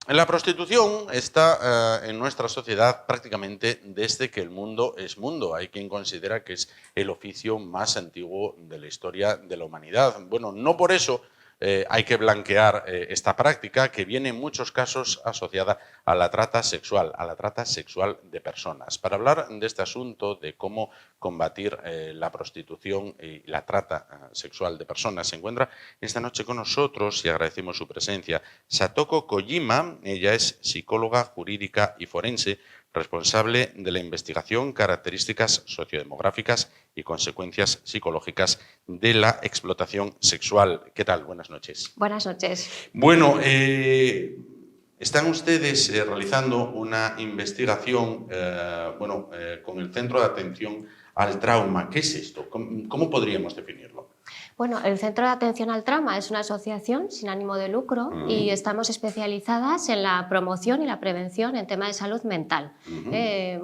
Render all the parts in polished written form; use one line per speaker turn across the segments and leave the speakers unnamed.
La prostitución está en nuestra sociedad prácticamente desde que el mundo es mundo. Hay quien considera que es el oficio más antiguo de la historia de la humanidad. Bueno, no por eso hay que blanquear esta práctica que viene en muchos casos asociada a la trata sexual de personas. Para hablar de este asunto, de cómo combatir la prostitución y la trata sexual de personas, se encuentra esta noche con nosotros, y agradecemos su presencia, Satoko Kojima. Ella es psicóloga jurídica y forense, responsable de la investigación, características sociodemográficas y consecuencias psicológicas de la explotación sexual. ¿Qué tal? Buenas noches.
Buenas noches.
Bueno, están ustedes realizando una investigación con el Centro de Atención al Trauma. ¿Qué es esto? ¿Cómo podríamos definirlo?
Bueno, el Centro de Atención al Trauma es una asociación sin ánimo de lucro y estamos especializadas en la promoción y la prevención en temas de salud mental,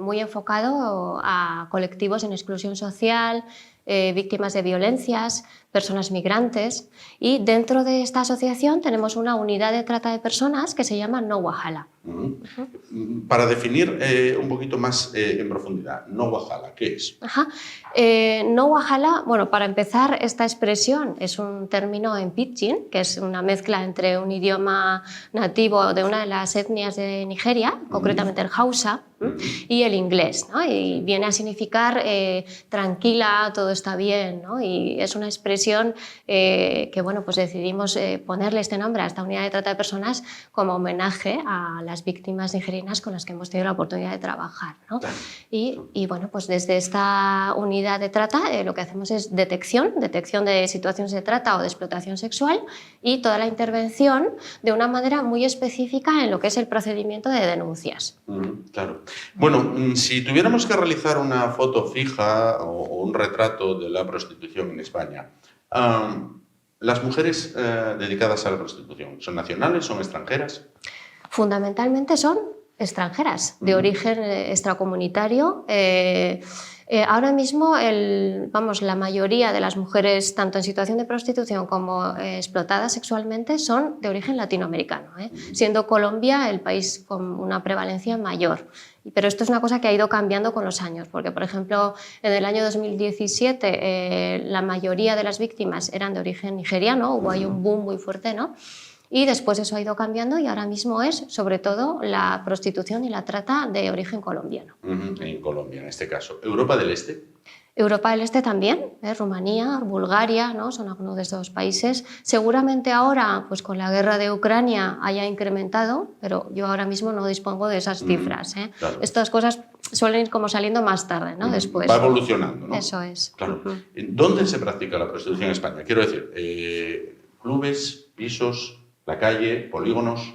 muy enfocado a colectivos en exclusión social, víctimas de violencias, personas migrantes, y dentro de esta asociación tenemos una unidad de trata de personas que se llama No Wahala.
Para definir un poquito más en profundidad, No Wahala, ¿qué es?
No Wahala, bueno, para empezar, esta expresión es un término en pidgin, que es una mezcla entre un idioma nativo de una de las etnias de Nigeria, concretamente el Hausa, y el inglés, ¿no? Y viene a significar tranquila, todo está bien, ¿no? Y es una expresión que, bueno, pues decidimos ponerle este nombre a esta unidad de trata de personas como homenaje a las víctimas nigerianas con las que hemos tenido la oportunidad de trabajar, ¿no? Y bueno, pues desde esta unidad de trata lo que hacemos es detección de situaciones de trata o de explotación sexual, y toda la intervención de una manera muy específica en lo que es el procedimiento de denuncias.
Claro. Bueno, si tuviéramos que realizar una foto fija o un retrato de la prostitución en España, ¿las mujeres dedicadas a la prostitución son nacionales, son extranjeras?
Fundamentalmente son extranjeras, de origen extracomunitario. Ahora mismo la mayoría de las mujeres, tanto en situación de prostitución como explotadas sexualmente, son de origen latinoamericano, siendo Colombia el país con una prevalencia mayor. Pero esto es una cosa que ha ido cambiando con los años, porque, por ejemplo, en el año 2017 la mayoría de las víctimas eran de origen nigeriano, hubo ahí un boom muy fuerte, ¿no? Y después eso ha ido cambiando y ahora mismo es, sobre todo, la prostitución y la trata de origen colombiano.
En Colombia, en este caso. ¿Europa del Este?
Europa del Este también, Rumanía, Bulgaria, ¿no? Son algunos de estos países. Seguramente ahora, pues con la guerra de Ucrania, haya incrementado, pero yo ahora mismo no dispongo de esas cifras.
Claro.
Estas cosas suelen ir como saliendo más tarde, ¿no? Después.
Va evolucionando, ¿no?
Eso es.
Claro. ¿Dónde se practica la prostitución en España? Quiero decir, clubes, pisos, la calle, polígonos.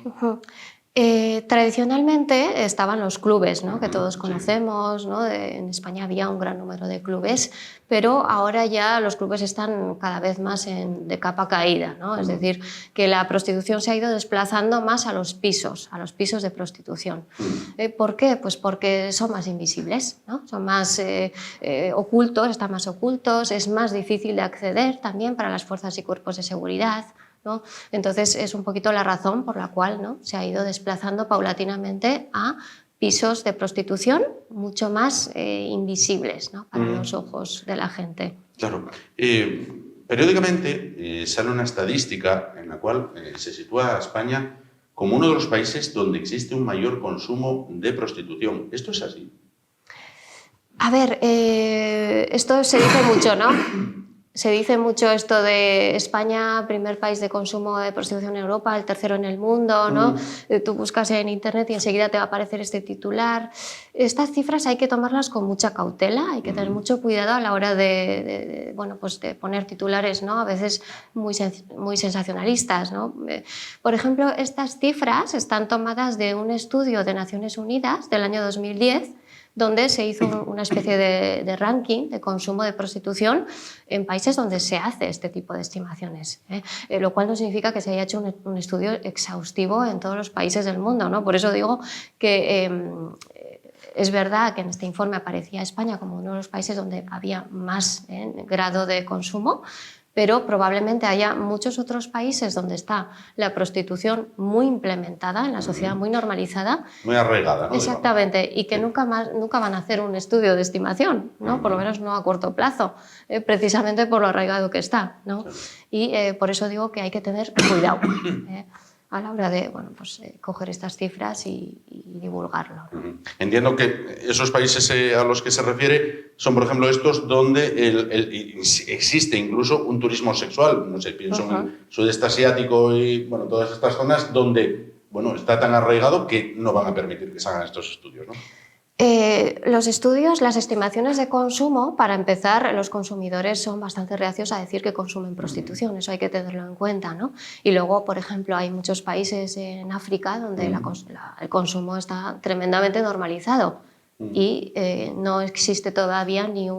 Tradicionalmente estaban los clubes, ¿no? Que todos conocemos, ¿no? En España había un gran número de clubes, pero ahora ya los clubes están cada vez más de capa caída, ¿no? Es decir, que la prostitución se ha ido desplazando más a los pisos de prostitución. ¿Por qué? Pues porque son más invisibles, ¿no? Son más ocultos, están más ocultos, es más difícil de acceder también para las fuerzas y cuerpos de seguridad, ¿no? Entonces es un poquito la razón por la cual, ¿no? Se ha ido desplazando paulatinamente a pisos de prostitución mucho más invisibles, ¿no? Para los ojos de la gente.
Claro. Periódicamente sale una estadística en la cual se sitúa a España como uno de los países donde existe un mayor consumo de prostitución. ¿Esto es así?
A ver, esto se dice mucho, ¿no? Se dice mucho esto de España, primer país de consumo de prostitución en Europa, el tercero en el mundo, ¿no? Tú buscas en internet y enseguida te va a aparecer este titular. Estas cifras hay que tomarlas con mucha cautela, hay que tener mucho cuidado a la hora de poner titulares, ¿no? A veces muy sensacionalistas, ¿no? Por ejemplo, estas cifras están tomadas de un estudio de Naciones Unidas del año 2010, donde se hizo una especie de ranking de consumo de prostitución en países donde se hace este tipo de estimaciones, lo cual no significa que se haya hecho un estudio exhaustivo en todos los países del mundo, ¿no? Por eso digo que es verdad que en este informe aparecía España como uno de los países donde había más grado de consumo, pero probablemente haya muchos otros países donde está la prostitución muy implementada, en la sociedad muy normalizada.
Muy arraigada, ¿no?
Exactamente, y que
Sí.
nunca van a hacer un estudio de estimación, ¿no? Por lo menos no a corto plazo, precisamente por lo arraigado que está, ¿no? Y por eso digo que hay que tener cuidado a la hora de coger estas cifras y divulgarlo, ¿no?
Entiendo que esos países a los que se refiere son, por ejemplo, estos donde existe incluso un turismo sexual. No sé, pienso en sudeste asiático y todas estas zonas donde está tan arraigado que no van a permitir que se hagan estos estudios, ¿no?
Los estudios, las estimaciones de consumo, para empezar, los consumidores son bastante reacios a decir que consumen prostitución, eso hay que tenerlo en cuenta, ¿no? Y luego, por ejemplo, hay muchos países en África donde el consumo está tremendamente normalizado y no existe todavía ni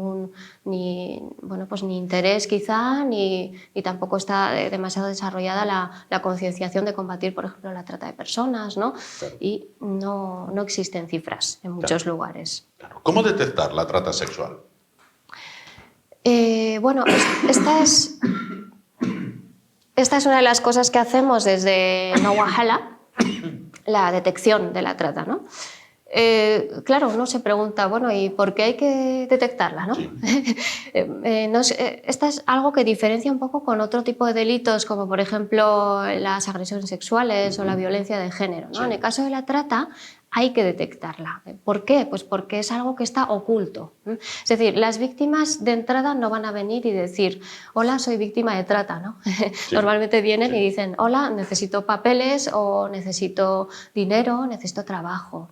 interés quizá, ni tampoco está demasiado desarrollada la concienciación de combatir, por ejemplo, la trata de personas, ¿no?
Claro.
Y no existen cifras en muchos lugares.
Claro. ¿Cómo detectar la trata sexual?
Esta es una de las cosas que hacemos desde No Wahala, la detección de la trata, ¿no? Claro, uno se pregunta, ¿y por qué hay que detectarla, no?
Sí.
Esta es algo que diferencia un poco con otro tipo de delitos, como por ejemplo las agresiones sexuales o la violencia de género, ¿no?
Sí.
En el caso de la trata hay que detectarla. ¿Por qué? Pues porque es algo que está oculto. Es decir, las víctimas de entrada no van a venir y decir, hola, soy víctima de trata, ¿no?
Sí.
Normalmente vienen y dicen, hola, necesito papeles o necesito dinero, necesito trabajo.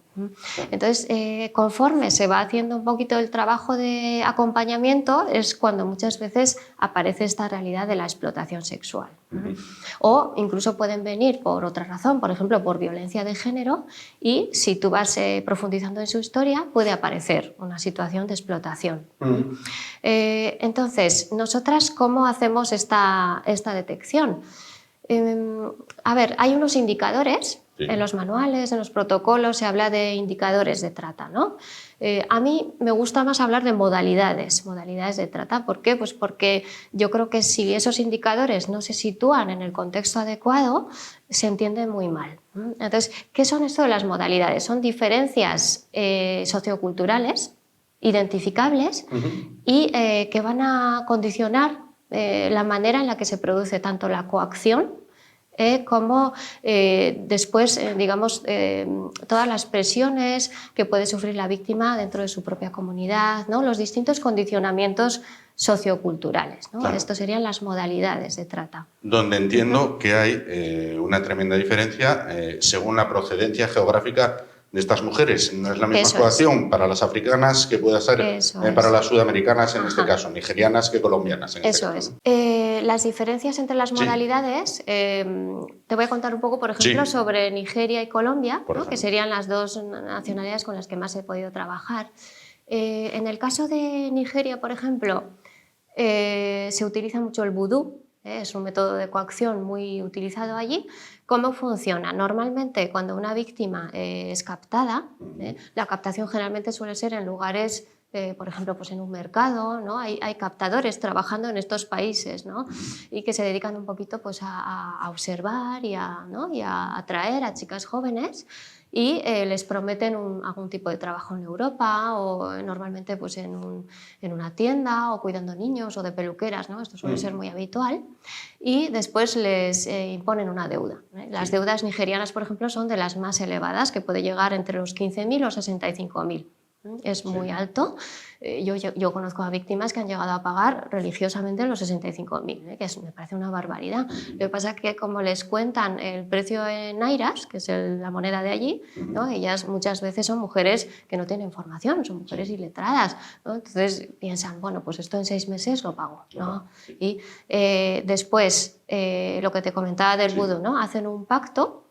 Entonces, conforme se va haciendo un poquito el trabajo de acompañamiento, es cuando muchas veces aparece esta realidad de la explotación sexual. O incluso pueden venir por otra razón, por ejemplo, por violencia de género, y si tú vas profundizando en su historia, puede aparecer una situación de explotación. Entonces, nosotras, ¿cómo hacemos esta detección? Hay unos indicadores. Sí. En los manuales, en los protocolos se habla de indicadores de trata, ¿no? A mí me gusta más hablar de modalidades de trata. ¿Por qué? Pues porque yo creo que si esos indicadores no se sitúan en el contexto adecuado, se entiende muy mal. Entonces, ¿qué son esto de las modalidades? Son diferencias socioculturales identificables y que van a condicionar la manera en la que se produce tanto la coacción como después, todas las presiones que puede sufrir la víctima dentro de su propia comunidad, ¿no? Los distintos condicionamientos socioculturales, ¿no? Claro. Esto serían las modalidades de trata.
Donde entiendo que hay una tremenda diferencia según la procedencia geográfica de estas mujeres. No es la misma coacción para las africanas que puede ser para las sudamericanas, en este caso, nigerianas que colombianas. En
Eso
este caso,
es. Las diferencias entre las modalidades, te voy a contar un poco, por ejemplo, sobre Nigeria y Colombia, ¿no? Que serían las dos nacionalidades con las que más he podido trabajar. En el caso de Nigeria, por ejemplo, se utiliza mucho el vudú. Es un método de coacción muy utilizado allí. ¿Cómo funciona? Normalmente, cuando una víctima es captada, la captación generalmente suele ser en lugares, por ejemplo, pues en un mercado, ¿no? Hay captadores trabajando en estos países, ¿no? Y que se dedican un poquito pues, a observar y a atraer a chicas jóvenes y les prometen algún tipo de trabajo en Europa o normalmente pues, en una tienda o cuidando niños o de peluqueras, ¿no? Esto suele ser muy habitual, y después les imponen una deuda. Las deudas nigerianas, por ejemplo, son de las más elevadas, que puede llegar entre los 15.000 o 65.000. Es muy alto. Yo conozco a víctimas que han llegado a pagar religiosamente los 65.000, que me parece una barbaridad. Lo que pasa es que como les cuentan el precio en nairas, que es la moneda de allí, ¿no? Ellas muchas veces son mujeres que no tienen formación, son mujeres iletradas, ¿no? Entonces piensan, bueno, pues esto en 6 meses lo pago, ¿no? Y después, lo que te comentaba del vudú, ¿no? Hacen un pacto.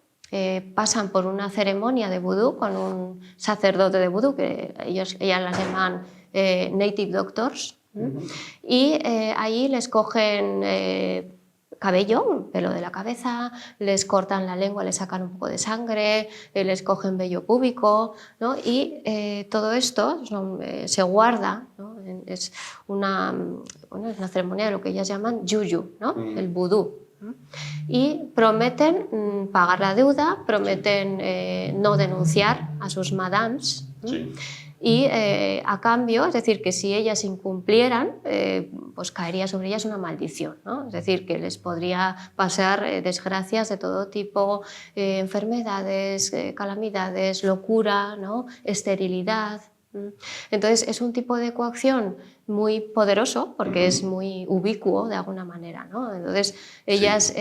Pasan por una ceremonia de vudú con un sacerdote de vudú, que ellas las llaman native doctors, y ahí les cogen cabello, pelo de la cabeza, les cortan la lengua, les sacan un poco de sangre, les cogen vello púbico, ¿no? Y todo esto se guarda, ¿no? Es una ceremonia de lo que ellas llaman yuyu, ¿no? El vudú. Y prometen pagar la deuda, prometen no denunciar a sus madams.
Sí.
Y a cambio, es decir, que si ellas incumplieran, pues caería sobre ellas una maldición, ¿no? Es decir, que les podría pasar desgracias de todo tipo, enfermedades, calamidades, locura, ¿no? Esterilidad. Entonces es un tipo de coacción muy poderoso porque es muy ubicuo de alguna manera, ¿no? Entonces ellas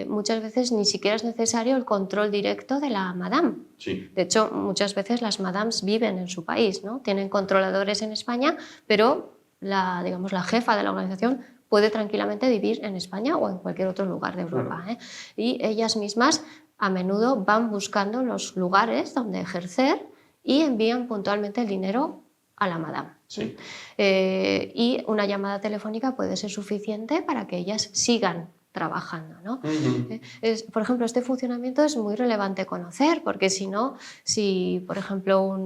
muchas veces ni siquiera es necesario el control directo de la madame.
Sí.
De hecho, muchas veces las madames viven en su país, ¿no? Tienen controladores en España, pero digamos, la jefa de la organización puede tranquilamente vivir en España o en cualquier otro lugar de Europa.
Claro.
Y ellas mismas a menudo van buscando los lugares donde ejercer y envían puntualmente el dinero a la madame.
Sí.
Y una llamada telefónica puede ser suficiente para que ellas sigan trabajando, ¿no? Por ejemplo, este funcionamiento es muy relevante conocer, porque si no, si por ejemplo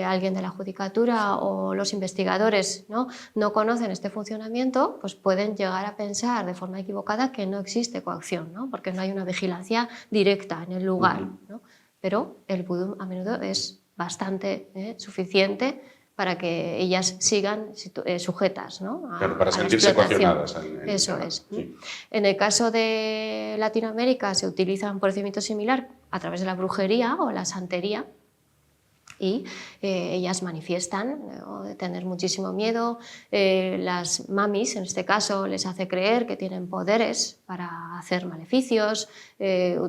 alguien de la judicatura o los investigadores no conocen este funcionamiento, pues pueden llegar a pensar de forma equivocada que no existe coacción, ¿no? Porque no hay una vigilancia directa en el lugar, ¿no? Pero el vudú a menudo es bastante suficiente para que ellas sigan sujetas, ¿no?
Claro, para sentirse coaccionadas.
Eso es.
Sí.
En el caso de Latinoamérica se utiliza un procedimiento similar a través de la brujería o la santería, y ellas manifiestan tener muchísimo miedo. Las mamis, en este caso, les hace creer que tienen poderes para hacer maleficios,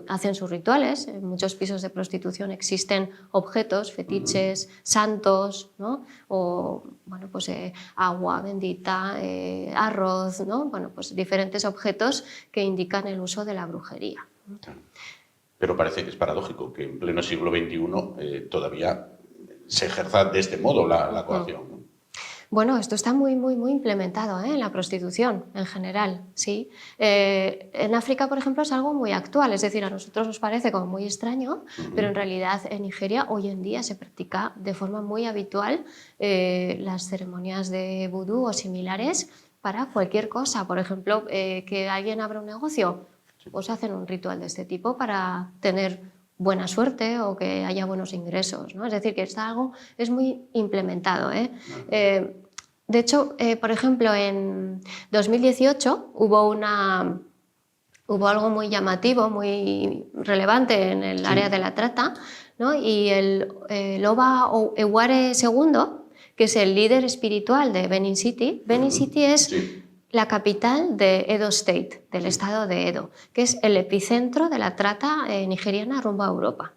hacen sus rituales. En muchos pisos de prostitución existen objetos, fetiches, santos, ¿no? O bueno, pues, agua bendita, arroz, ¿no? Bueno, pues diferentes objetos que indican el uso de la brujería.
Pero parece que es paradójico que en pleno siglo XXI todavía se ejerza de este modo la coacción, ¿no?
Bueno, esto está muy implementado en la prostitución en general, sí. En África, por ejemplo, es algo muy actual, es decir, a nosotros nos parece como muy extraño, pero en realidad en Nigeria hoy en día se practica de forma muy habitual las ceremonias de vudú o similares para cualquier cosa. Por ejemplo, que alguien abra un negocio, pues hacen un ritual de este tipo para tener buena suerte o que haya buenos ingresos, ¿no? Es decir, que es muy implementado, ¿eh? De hecho, por ejemplo, en 2018 hubo algo muy llamativo, muy relevante en el área de la trata, ¿no? Y el Oba Eware II, que es el líder espiritual de Benin City. Benin City es la capital de Edo State, del estado de Edo, que es el epicentro de la trata nigeriana rumbo a Europa.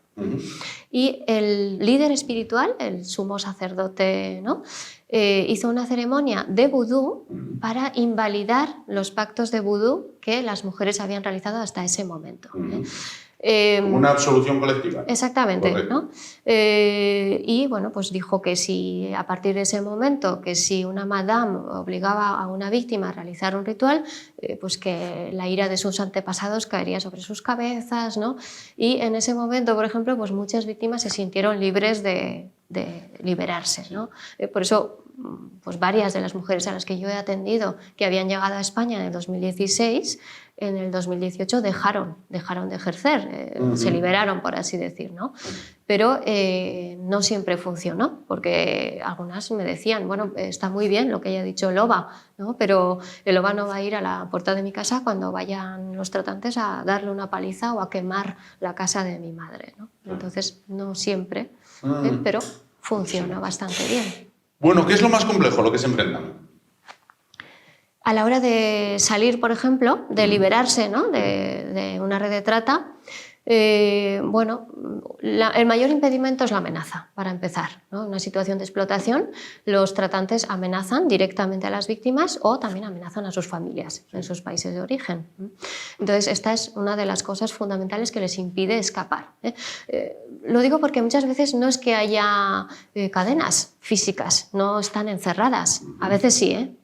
Y el líder espiritual, el sumo sacerdote, ¿no? Hizo una ceremonia de vudú para invalidar los pactos de vudú que las mujeres habían realizado hasta ese momento.
Como una absolución colectiva.
Exactamente, ¿no? Y bueno, pues dijo que si a partir de ese momento, que si una madame obligaba a una víctima a realizar un ritual, pues que la ira de sus antepasados caería sobre sus cabezas, ¿no? Y en ese momento, por ejemplo, pues muchas víctimas se sintieron libres de liberarse, ¿no? Por eso, pues varias de las mujeres a las que yo he atendido que habían llegado a España en el 2016, en el 2018 dejaron de ejercer, se liberaron, por así decir, ¿no? Pero no siempre funcionó, porque algunas me decían, bueno, está muy bien lo que haya dicho el OBA, ¿no? Pero el OBA no va a ir a la puerta de mi casa cuando vayan los tratantes a darle una paliza o a quemar la casa de mi madre, ¿no? Entonces, no siempre, pero funciona bastante bien.
Bueno, ¿qué es lo más complejo, lo que se enfrentan?
A la hora de salir, por ejemplo, de liberarse, ¿no? de una red de trata, bueno, el mayor impedimento es la amenaza, para empezar, ¿no? En una situación de explotación, los tratantes amenazan directamente a las víctimas o también amenazan a sus familias en sus países de origen. Entonces, esta es una de las cosas fundamentales que les impide escapar. Lo digo porque muchas veces no es que haya cadenas físicas, no están encerradas, a veces sí,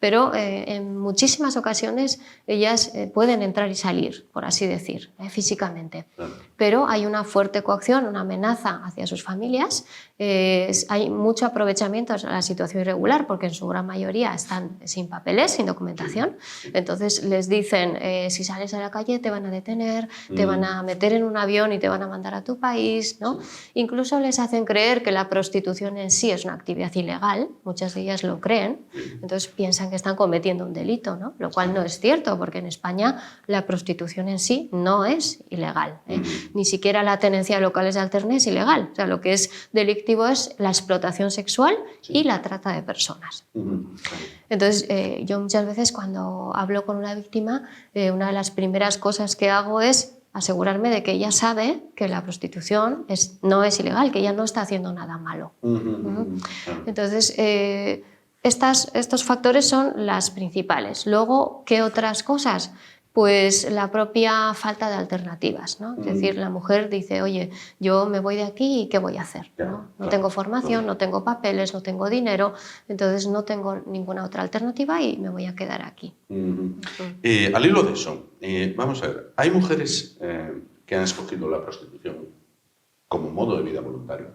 pero en muchísimas ocasiones ellas pueden entrar y salir, por así decir, físicamente. evidente. Pero hay una fuerte coacción, una amenaza hacia sus familias, hay mucho aprovechamiento en la situación irregular porque en su gran mayoría están sin papeles, sin documentación. Entonces les dicen, si sales a la calle te van a detener, te van a meter en un avión y te van a mandar a tu país, ¿no? Incluso les hacen creer que la prostitución en sí es una actividad ilegal, muchas de ellas lo creen, entonces piensan que están cometiendo un delito, ¿no? Lo cual no es cierto, porque en España la prostitución en sí no es ilegal, ¿eh? Ni siquiera la tenencia de locales de alterne es ilegal. O sea, lo que es delictivo es la explotación sexual y la trata de personas. Entonces, yo muchas veces cuando hablo con una víctima, una de las primeras cosas que hago es asegurarme de que ella sabe que la prostitución no es ilegal, que ella no está haciendo nada malo. Entonces, estos factores son las principales. Luego, ¿qué otras cosas? Pues la propia falta de alternativas, ¿no? Es decir, la mujer dice, oye, yo me voy de aquí y ¿qué voy a hacer? No tengo formación, no tengo papeles, no tengo dinero, entonces no tengo ninguna otra alternativa y me voy a quedar aquí.
Al hilo de eso, vamos a ver, hay mujeres que han escogido la prostitución como modo de vida voluntario.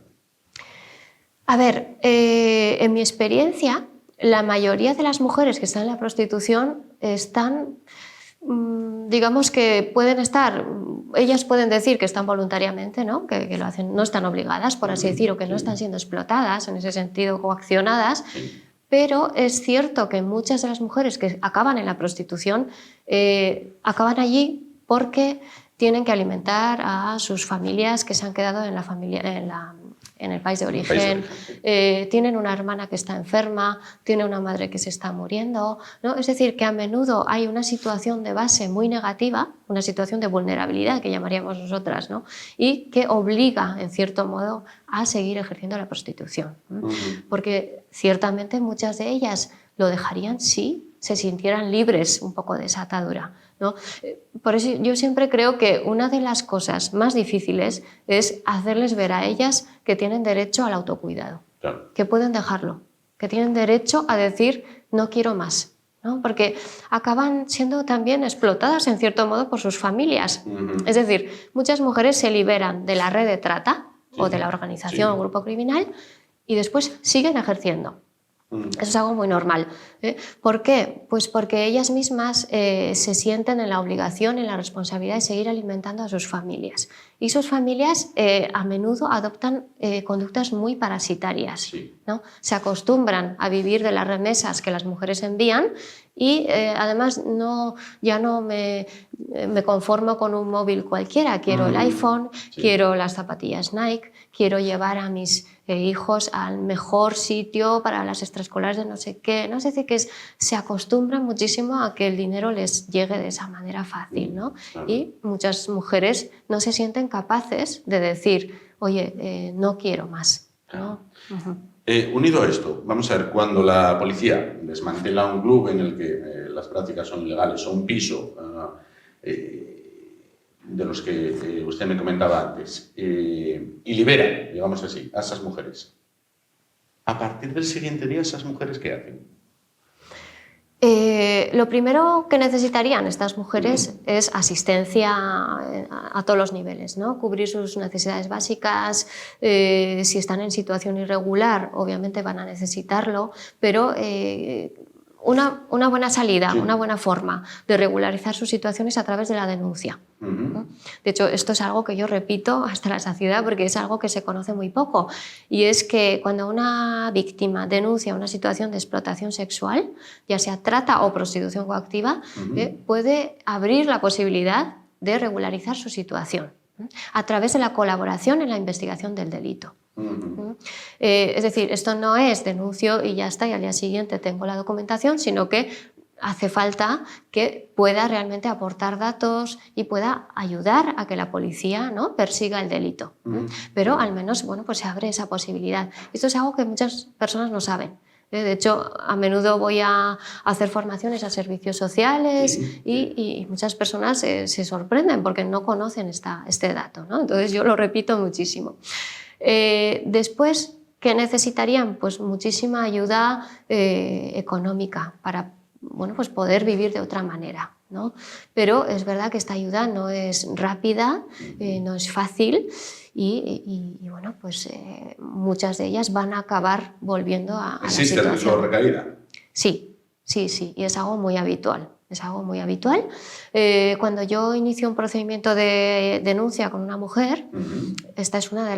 A ver, en mi experiencia, la mayoría de las mujeres que están en la prostitución están, digamos que pueden estar, ellas pueden decir que están voluntariamente, ¿no? Que lo hacen, no están obligadas, por así decir, o que no están siendo explotadas, en ese sentido coaccionadas, pero es cierto que muchas de las mujeres que acaban en la prostitución acaban allí porque tienen que alimentar a sus familias que se han quedado en el país de origen, tienen una hermana que está enferma, tiene una madre que se está muriendo, ¿no? Es decir, que a menudo hay una situación de base muy negativa, una situación de vulnerabilidad que llamaríamos nosotras, ¿no? Y que obliga, en cierto modo, a seguir ejerciendo la prostitución. Porque ciertamente muchas de ellas lo dejarían si se sintieran libres un poco de esa atadura, ¿no? Por eso yo siempre creo que una de las cosas más difíciles es hacerles ver a ellas que tienen derecho al autocuidado, que pueden dejarlo, que tienen derecho a decir no quiero más, ¿no? Porque acaban siendo también explotadas en cierto modo por sus familias. Es decir, muchas mujeres se liberan de la red de trata o de la organización o grupo criminal y después siguen ejerciendo. Eso es algo muy normal. ¿Por qué? Pues porque ellas mismas se sienten en la obligación, en la responsabilidad de seguir alimentando a sus familias. Y sus familias a menudo adoptan conductas muy parasitarias, ¿no? Se acostumbran a vivir de las remesas que las mujeres envían y además ya no me conformo con un móvil cualquiera. Quiero el iPhone, quiero las zapatillas Nike, quiero llevar a mis hijos al mejor sitio para las extraescolares de no sé qué, ¿no? Es decir, que se acostumbran muchísimo a que el dinero les llegue de esa manera fácil, ¿no? Y muchas mujeres no se sienten capaces de decir, oye, no quiero más, ¿no?
Unido a esto, vamos a ver, cuando la policía desmantela un club en el que las prácticas son ilegales o un piso de los que usted me comentaba antes, y libera, digamos así, a esas mujeres. A partir del siguiente día, ¿esas mujeres qué hacen?
Lo primero que necesitarían estas mujeres es asistencia a todos los niveles, ¿no? Cubrir sus necesidades básicas. Si están en situación irregular, obviamente van a necesitarlo, pero una buena salida, una buena forma de regularizar sus situaciones a través de la denuncia. De hecho, esto es algo que yo repito hasta la saciedad porque es algo que se conoce muy poco. Y es que cuando una víctima denuncia una situación de explotación sexual, ya sea trata o prostitución coactiva, puede abrir la posibilidad de regularizar su situación a través de la colaboración en la investigación del delito. Es decir, esto no es denuncio y ya está, y al día siguiente tengo la documentación, sino que hace falta que pueda realmente aportar datos y pueda ayudar a que la policía, ¿no?, persiga el delito. Pero al menos, bueno, pues se abre esa posibilidad. Esto es algo que muchas personas no saben. De hecho, a menudo voy a hacer formaciones a servicios sociales y muchas personas se sorprenden porque no conocen este dato, ¿no? Entonces yo lo repito muchísimo. Después, ¿qué necesitarían? Pues muchísima ayuda económica para, bueno, pues poder vivir de otra manera. ¿no? Pero es verdad que esta ayuda no es rápida, no es fácil y bueno, pues muchas de ellas van a acabar volviendo a la
¿Existe el riesgo
situación.
de recaída?
Sí, sí, sí, y es algo muy habitual. Es algo muy habitual. Cuando yo inicio un procedimiento de denuncia con una mujer, esta es una de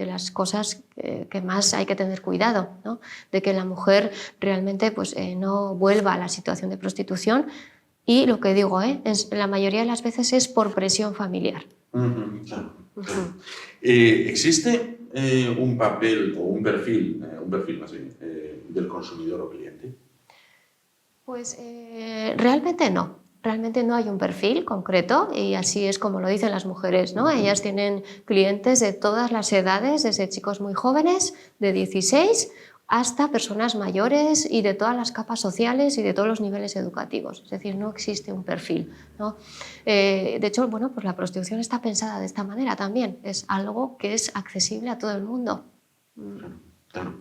las cosas que más hay que tener cuidado, ¿no? De que la mujer realmente pues, no vuelva a la situación de prostitución y lo que digo, la mayoría de las veces es por presión familiar.
Claro, claro. ¿Existe un papel o un perfil más bien, del consumidor o cliente?
Pues realmente no. Realmente no hay un perfil concreto y así es como lo dicen las mujeres, ¿no? Ellas tienen clientes de todas las edades, desde chicos muy jóvenes, de 16, hasta personas mayores y de todas las capas sociales y de todos los niveles educativos. Es decir, no existe un perfil, ¿no? De hecho, bueno, pues la prostitución está pensada de esta manera también. Es algo que es accesible a todo el mundo.
Claro.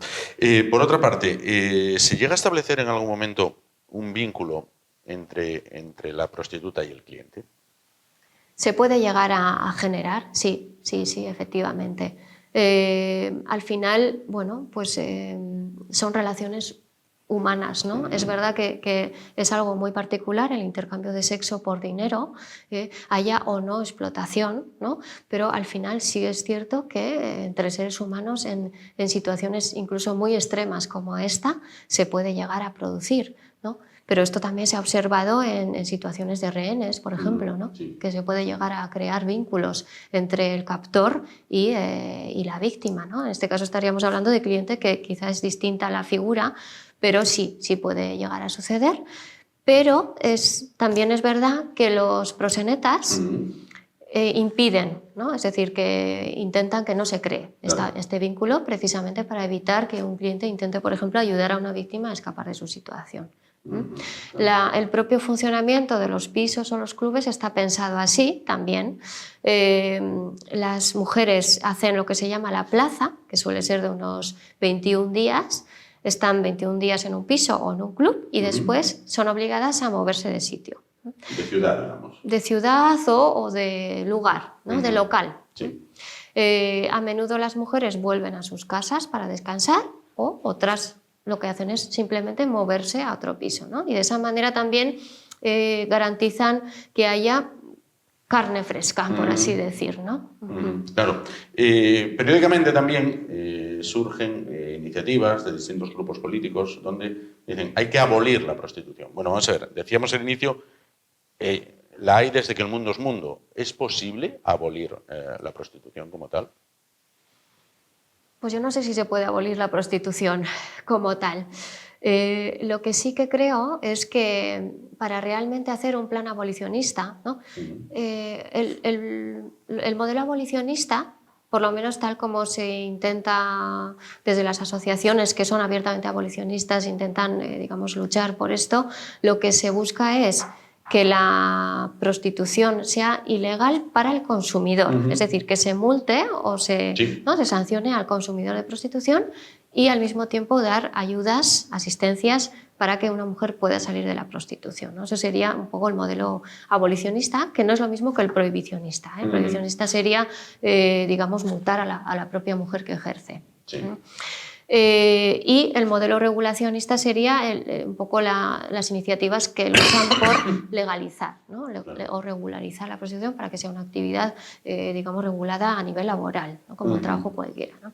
Por otra parte, ¿se llega a establecer en algún momento un vínculo entre la prostituta y el cliente?
Se puede llegar a generar, sí, sí, sí, efectivamente. Al final, bueno, pues son relaciones humanas, ¿no? Es verdad que es algo muy particular el intercambio de sexo por dinero, haya o no explotación, ¿no? Pero al final sí es cierto que entre seres humanos en situaciones incluso muy extremas como esta se puede llegar a producir, ¿no? Pero esto también se ha observado en situaciones de rehenes, por ejemplo, ¿no?
Sí.
Que se puede llegar a crear vínculos entre el captor y la víctima, ¿no? En este caso estaríamos hablando de cliente que quizás es distinta a la figura, pero sí, sí puede llegar a suceder. Pero también es verdad que los proxenetas impiden, ¿no? Es decir, que intentan que no se cree este vínculo precisamente para evitar que un cliente intente, por ejemplo, ayudar a una víctima a escapar de su situación. El propio funcionamiento de los pisos o los clubes está pensado así también. Las mujeres hacen lo que se llama la plaza, que suele ser de unos 21 días, están 21 días en un piso o en un club y después son obligadas a moverse de sitio.
De ciudad, digamos.
De ciudad o de lugar, ¿no? De local.
Sí.
A menudo las mujeres vuelven a sus casas para descansar o otras lo que hacen es simplemente moverse a otro piso, ¿no? Y de esa manera también garantizan que haya carne fresca, por así decir, ¿no?
Claro. Periódicamente también surgen iniciativas de distintos grupos políticos donde dicen hay que abolir la prostitución. Bueno, vamos a ver, decíamos al inicio, la hay desde que el mundo es mundo. ¿Es posible abolir la prostitución como tal?
Pues yo no sé si se puede abolir la prostitución como tal. Lo que sí que creo es que para realmente hacer un plan abolicionista, ¿no? El modelo abolicionista, por lo menos tal como se intenta desde las asociaciones que son abiertamente abolicionistas, intentan digamos, luchar por esto, lo que se busca es que la prostitución sea ilegal para el consumidor, es decir, que se multe o se sancione al consumidor de prostitución y al mismo tiempo dar ayudas, asistencias para que una mujer pueda salir de la prostitución, ¿no? Eso sería un poco el modelo abolicionista, que no es lo mismo que el prohibicionista. El prohibicionista sería, digamos, multar a la propia mujer que ejerce.
Sí.
Y el modelo regulacionista sería un poco las iniciativas que luchan por legalizar, ¿no? O regularizar la prostitución para que sea una actividad, digamos, regulada a nivel laboral, ¿no? Como un trabajo cualquiera, ¿no?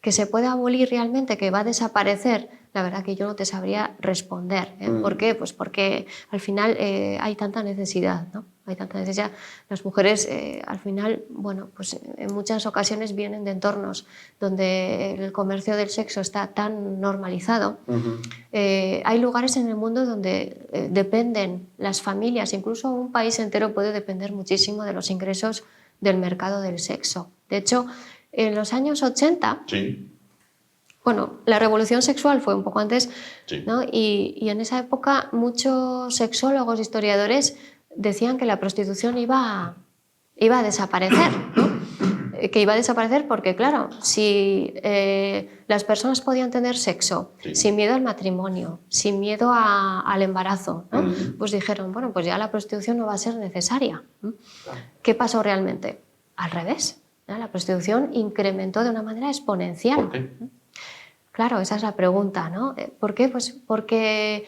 Que se puede abolir realmente, que va a desaparecer, la verdad que yo no te sabría responder. ¿Por qué? Pues porque al final hay tanta necesidad, ¿no? Hay tanta necesidad. Las mujeres al final, bueno, pues en muchas ocasiones vienen de entornos donde el comercio del sexo está tan normalizado. Hay lugares en el mundo donde dependen las familias, incluso un país entero puede depender muchísimo de los ingresos del mercado del sexo. De hecho, en los años 80, bueno, la revolución sexual fue un poco antes, ¿no? Y en esa época muchos sexólogos, historiadores decían que la prostitución iba a desaparecer, ¿no? que iba a desaparecer porque, claro, si las personas podían tener sexo sin miedo al matrimonio, sin miedo al embarazo, ¿no? Pues dijeron, bueno, pues ya la prostitución no va a ser necesaria. ¿Qué pasó realmente? Al revés, ¿no? La prostitución incrementó de una manera exponencial.
¿Por qué?
Claro, esa es la pregunta, ¿no? ¿Por qué? Pues porque,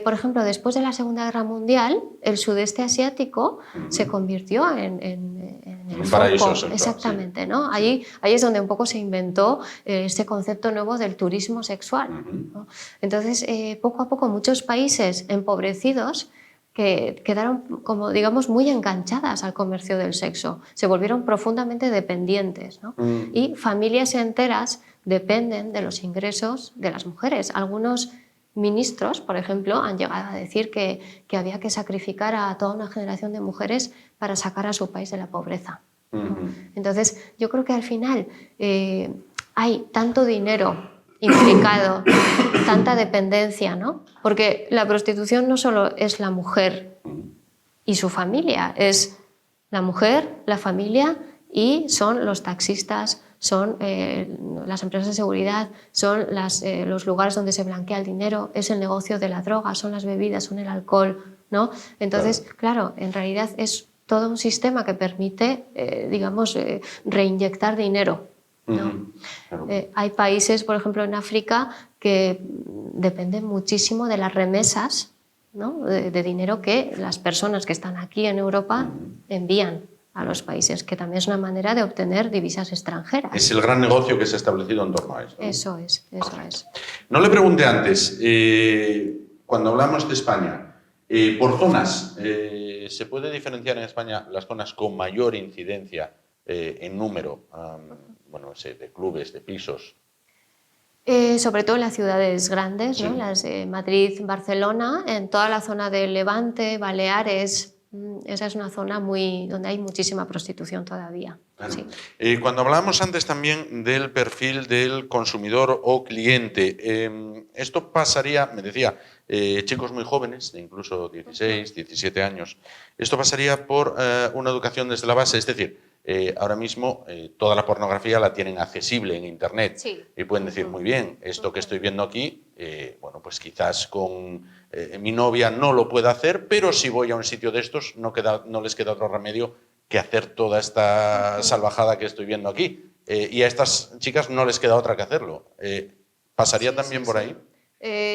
por ejemplo, después de la Segunda Guerra Mundial, el sudeste asiático se convirtió en el
un paraíso
foco.
sexual,
Exactamente,
sí.
¿no? Ahí es donde un poco se inventó este concepto nuevo del turismo sexual, ¿no? Entonces, poco a poco, muchos países empobrecidos que quedaron, como digamos, muy enganchadas al comercio del sexo, se volvieron profundamente dependientes, ¿no? Y familias enteras dependen de los ingresos de las mujeres. Algunos ministros, por ejemplo, han llegado a decir que había que sacrificar a toda una generación de mujeres para sacar a su país de la pobreza, ¿no? Entonces, yo creo que al final hay tanto dinero implicado, tanta dependencia, ¿no? Porque la prostitución no solo es la mujer y su familia, es la mujer, la familia y son los taxistas, son las empresas de seguridad, son los lugares donde se blanquea el dinero, es el negocio de la droga, son las bebidas, son el alcohol, ¿no? Entonces, claro, en realidad es todo un sistema que permite, digamos, reinyectar dinero, ¿no? Hay países, por ejemplo, en África, que dependen muchísimo de las remesas, ¿no? de dinero que las personas que están aquí en Europa envían a los países, que también es una manera de obtener divisas extranjeras.
Es el gran negocio que se ha establecido en torno a eso, ¿no?
Eso es.
No le pregunté antes, cuando hablamos de España, por zonas, ¿se puede diferenciar en España las zonas con mayor incidencia en número, bueno, de clubes, de pisos?
Sobre todo en las ciudades grandes, ¿no? Las Madrid, Barcelona, en toda la zona del Levante, Baleares. Esa es una zona donde hay muchísima prostitución todavía.
Claro.
Sí.
Cuando hablábamos antes también del perfil del consumidor o cliente, esto pasaría, me decía, chicos muy jóvenes, de incluso 16, 17 años, esto pasaría por una educación desde la base, es decir, ahora mismo toda la pornografía la tienen accesible en Internet y pueden decir, muy bien, esto que estoy viendo aquí, bueno, pues quizás con mi novia no lo pueda hacer, pero si voy a un sitio de estos no les queda otro remedio que hacer toda esta salvajada que estoy viendo aquí. Y a estas chicas no les queda otra que hacerlo. ¿Pasaría también por ahí?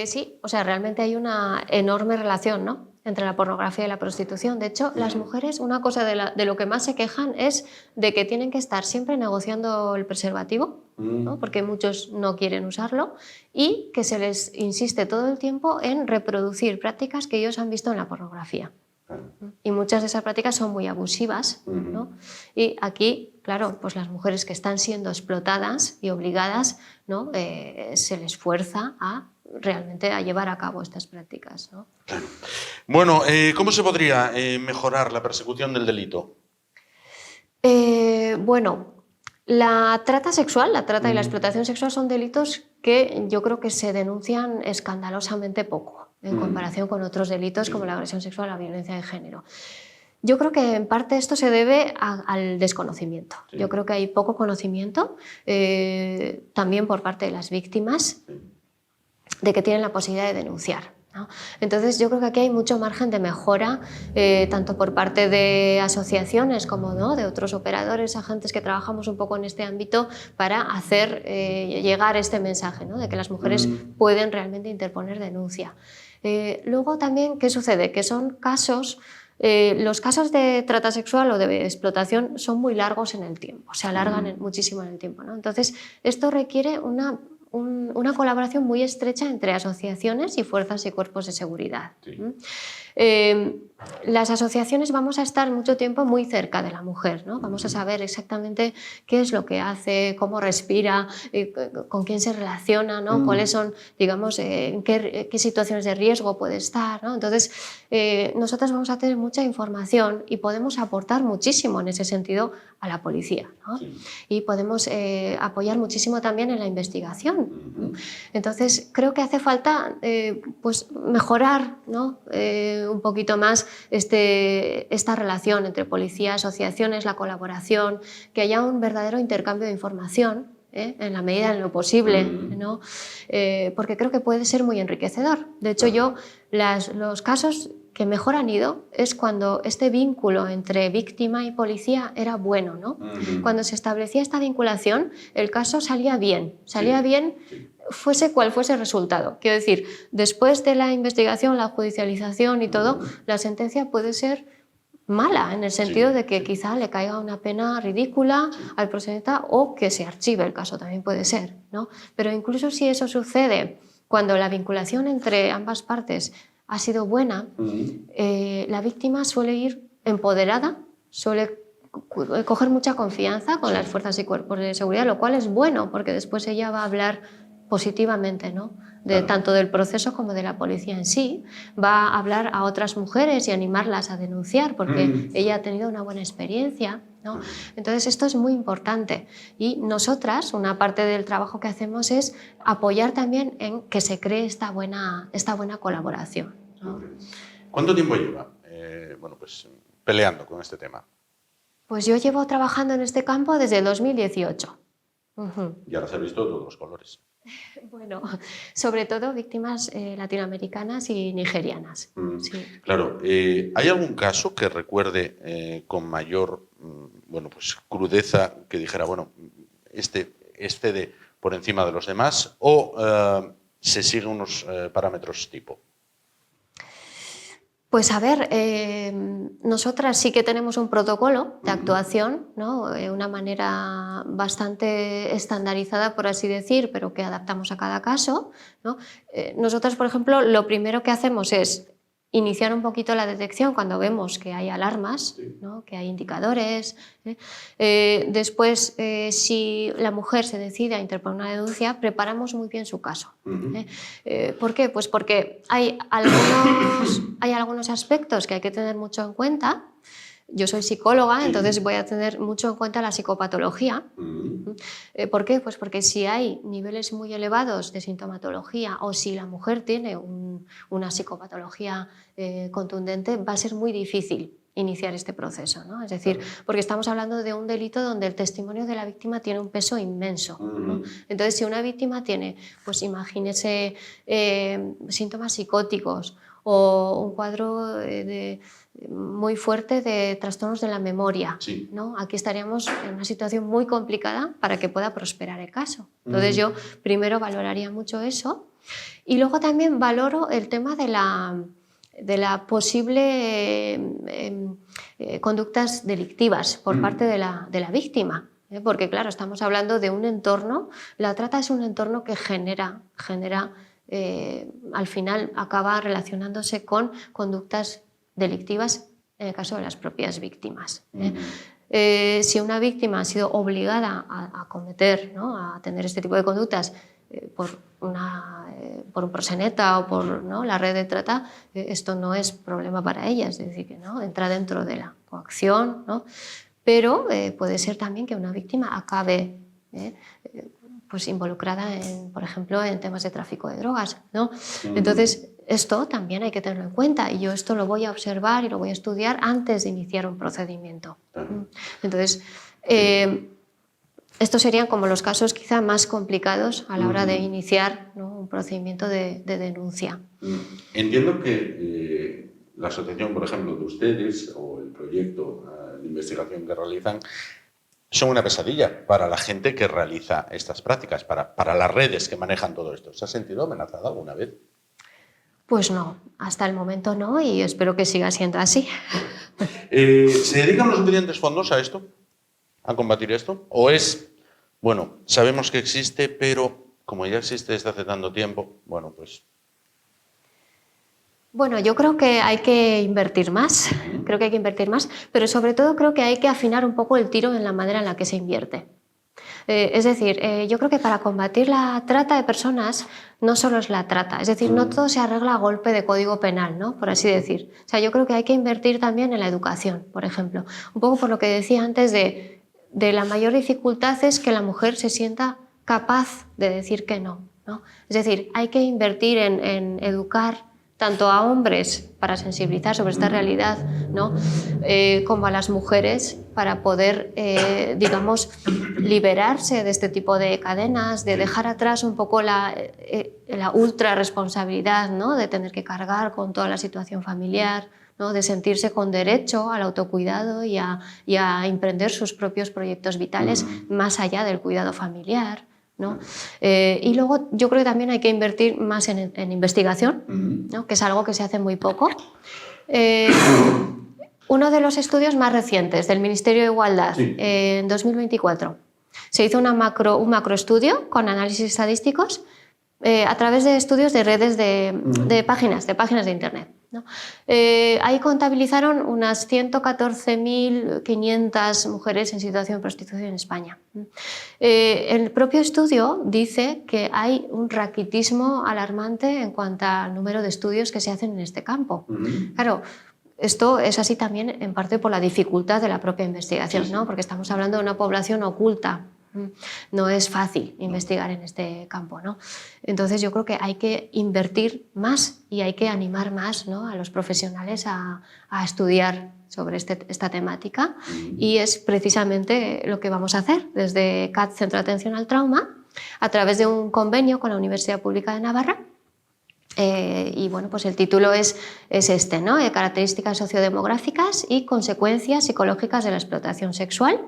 Sí, o sea, realmente hay una enorme relación, ¿no?, entre la pornografía y la prostitución. De hecho, las mujeres, una cosa de lo que más se quejan es de que tienen que estar siempre negociando el preservativo, ¿no?, porque muchos no quieren usarlo, y que se les insiste todo el tiempo en reproducir prácticas que ellos han visto en la pornografía. Y muchas de esas prácticas son muy abusivas, ¿no? Y aquí, claro, pues las mujeres que están siendo explotadas y obligadas, ¿no?, se les fuerza realmente a llevar a cabo estas prácticas, ¿no?
Claro. Bueno, ¿cómo se podría mejorar la persecución del delito?
Bueno, la trata sexual, la trata y la explotación sexual son delitos que yo creo que se denuncian escandalosamente poco en comparación con otros delitos como la agresión sexual o la violencia de género. Yo creo que en parte esto se debe al desconocimiento. Yo creo que hay poco conocimiento, también por parte de las víctimas, de que tienen la posibilidad de denunciar, ¿no? Entonces yo creo que aquí hay mucho margen de mejora, tanto por parte de asociaciones como, ¿no?, de otros operadores, agentes que trabajamos un poco en este ámbito para hacer llegar este mensaje, ¿no?, de que las mujeres pueden realmente interponer denuncia. Luego también, ¿qué sucede? Que son casos... los casos de trata sexual o de explotación son muy largos en el tiempo, se alargan muchísimo en el tiempo, ¿no? Entonces esto requiere una colaboración muy estrecha entre asociaciones y fuerzas y cuerpos de seguridad. Las asociaciones vamos a estar mucho tiempo muy cerca de la mujer, ¿no? Vamos a saber exactamente qué es lo que hace, cómo respira, con quién se relaciona, ¿no? Cuáles son, digamos, en qué situaciones de riesgo puede estar, ¿no? Entonces, nosotros vamos a tener mucha información y podemos aportar muchísimo en ese sentido a la policía, ¿no? Y podemos apoyar muchísimo también en la investigación información. Entonces, creo que hace falta pues mejorar, ¿no? Un poquito más esta relación entre policía, asociaciones, la colaboración, que haya un verdadero intercambio de información, en la medida de lo posible, ¿no? Porque creo que puede ser muy enriquecedor. De hecho, los casos que mejor han ido es cuando este vínculo entre víctima y policía era bueno, ¿no? Cuando se establecía esta vinculación, el caso salía bien, fuese cual fuese el resultado. Quiero decir, después de la investigación, la judicialización y todo, la sentencia puede ser mala, en el sentido de que quizá le caiga una pena ridícula al proxeneta o que se archive el caso, también puede ser, ¿no? Pero incluso si eso sucede cuando la vinculación entre ambas partes ha sido buena, la víctima suele ir empoderada, suele coger mucha confianza con las fuerzas y cuerpos de seguridad, lo cual es bueno porque después ella va a hablar positivamente, ¿no? Tanto del proceso como de la policía en sí, va a hablar a otras mujeres y animarlas a denunciar porque ella ha tenido una buena experiencia, ¿no? Entonces esto es muy importante y nosotras, una parte del trabajo que hacemos es apoyar también en que se cree esta buena colaboración, ¿no?
¿Cuánto tiempo lleva peleando con este tema?
Pues yo llevo trabajando en este campo desde el 2018.
Y ahora se han visto todos los colores.
Bueno, sobre todo víctimas latinoamericanas y nigerianas. Sí.
Claro, ¿hay algún caso que recuerde con mayor crudeza que dijera, este excede por encima de los demás o se siguen unos parámetros tipo?
Pues a ver, nosotras sí que tenemos un protocolo de actuación, ¿no? Una manera bastante estandarizada, por así decir, pero que adaptamos a cada caso, ¿no? Nosotras, por ejemplo, lo primero que hacemos es iniciar un poquito la detección cuando vemos que hay alarmas, ¿no? Que hay indicadores. Después, si la mujer se decide a interponer una denuncia, preparamos muy bien su caso. ¿Por qué? Pues porque hay algunos aspectos que hay que tener mucho en cuenta. Yo soy psicóloga, entonces voy a tener mucho en cuenta la psicopatología. ¿Por qué? Pues porque si hay niveles muy elevados de sintomatología o si la mujer tiene una psicopatología contundente, va a ser muy difícil iniciar este proceso, ¿no? Es decir, porque estamos hablando de un delito donde el testimonio de la víctima tiene un peso inmenso, ¿no? Entonces, si una víctima tiene, pues imagínese, síntomas psicóticos o un cuadro muy fuerte de trastornos de la memoria, ¿no? Aquí estaríamos en una situación muy complicada para que pueda prosperar el caso. Entonces yo primero valoraría mucho eso y luego también valoro el tema de la posible conductas delictivas por parte de la víctima. Porque claro, estamos hablando de un entorno, la trata es un entorno que genera al final acaba relacionándose con conductas delictivas en el caso de las propias víctimas. Si una víctima ha sido obligada a cometer, ¿no? a tener este tipo de conductas por un proxeneta o por, ¿no? la red de trata, esto no es problema para ella, es decir, que no entra dentro de la coacción, ¿no? Pero puede ser también que una víctima acabe pues involucrada, por ejemplo, en temas de tráfico de drogas, ¿no? Entonces, esto también hay que tenerlo en cuenta y yo esto lo voy a observar y lo voy a estudiar antes de iniciar un procedimiento. Entonces, estos serían como los casos quizá más complicados a la hora de iniciar, ¿no? un procedimiento de denuncia.
Entiendo que la asociación, por ejemplo, de ustedes o el proyecto de investigación que realizan son una pesadilla para la gente que realiza estas prácticas, para las redes que manejan todo esto. ¿Se ha sentido amenazada alguna vez?
Pues no, hasta el momento no y espero que siga siendo así.
¿Se dedican los suficientes fondos a esto? ¿A combatir esto? ¿O es, sabemos que existe, pero como ya existe desde hace tanto tiempo,
Bueno, yo creo que hay que invertir más, pero sobre todo creo que hay que afinar un poco el tiro en la manera en la que se invierte. Es decir, yo creo que para combatir la trata de personas no solo es la trata, es decir, no todo se arregla a golpe de código penal, ¿no? Por así decir. O sea, yo creo que hay que invertir también en la educación, por ejemplo. Un poco por lo que decía antes de la mayor dificultad es que la mujer se sienta capaz de decir que no, ¿no? Es decir, hay que invertir en educar tanto a hombres para sensibilizar sobre esta realidad, ¿no? Como a las mujeres para poder, digamos, liberarse de este tipo de cadenas, de dejar atrás un poco la ultra responsabilidad, ¿no? De tener que cargar con toda la situación familiar, ¿no? De sentirse con derecho al autocuidado y a emprender sus propios proyectos vitales más allá del cuidado familiar, ¿no? Y luego yo creo que también hay que invertir más en investigación, ¿no? Que es algo que se hace muy poco. Uno de los estudios más recientes del Ministerio de Igualdad, en 2024, se hizo un macroestudio con análisis estadísticos a través de estudios de redes de páginas de Internet, ¿no? Ahí contabilizaron unas 114.500 mujeres en situación de prostitución en España. El propio estudio dice que hay un raquitismo alarmante en cuanto al número de estudios que se hacen en este campo. Claro, esto es así también en parte por la dificultad de la propia investigación, ¿no? Porque estamos hablando de una población oculta. No es fácil investigar en este campo, ¿no? Entonces yo creo que hay que invertir más y hay que animar más, ¿no? A los profesionales a estudiar sobre esta temática, y es precisamente lo que vamos a hacer desde CAT, Centro de Atención al Trauma, a través de un convenio con la Universidad Pública de Navarra. Y bueno, pues el título es este, ¿no? Características sociodemográficas y consecuencias psicológicas de la explotación sexual.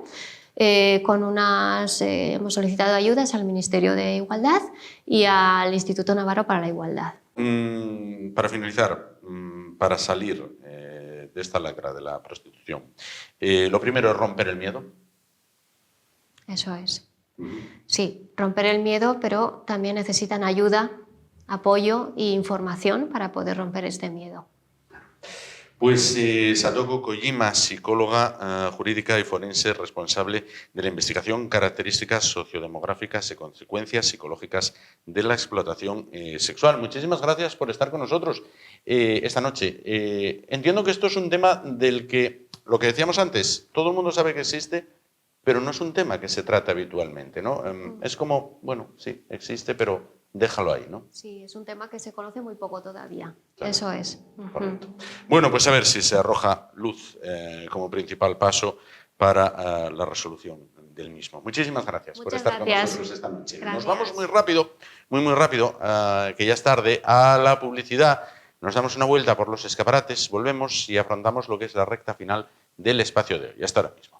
Hemos solicitado ayudas al Ministerio de Igualdad y al Instituto Navarro para la Igualdad.
Para finalizar, para salir de esta lacra de la prostitución, lo primero es romper el miedo.
Eso es. Sí, romper el miedo, pero también necesitan ayuda, apoyo e información para poder romper este miedo.
Pues Satoko Kojima, psicóloga jurídica y forense, responsable de la investigación características sociodemográficas y consecuencias psicológicas de la explotación sexual. Muchísimas gracias por estar con nosotros esta noche. Entiendo que esto es un tema del que, lo que decíamos antes, todo el mundo sabe que existe, pero no es un tema que se trata habitualmente, ¿no? Es como, bueno, sí, existe, pero déjalo ahí, ¿no?
Sí, es un tema que se conoce muy poco todavía.
Claro.
Eso es.
Correcto. Bueno, pues a ver si se arroja luz como principal paso para la resolución del mismo. Muchísimas gracias por estar con nosotros esta noche.
Gracias.
Nos vamos muy rápido, muy rápido, que ya es tarde, a la publicidad. Nos damos una vuelta por los escaparates, volvemos y afrontamos lo que es la recta final del espacio de hoy. Hasta ahora mismo.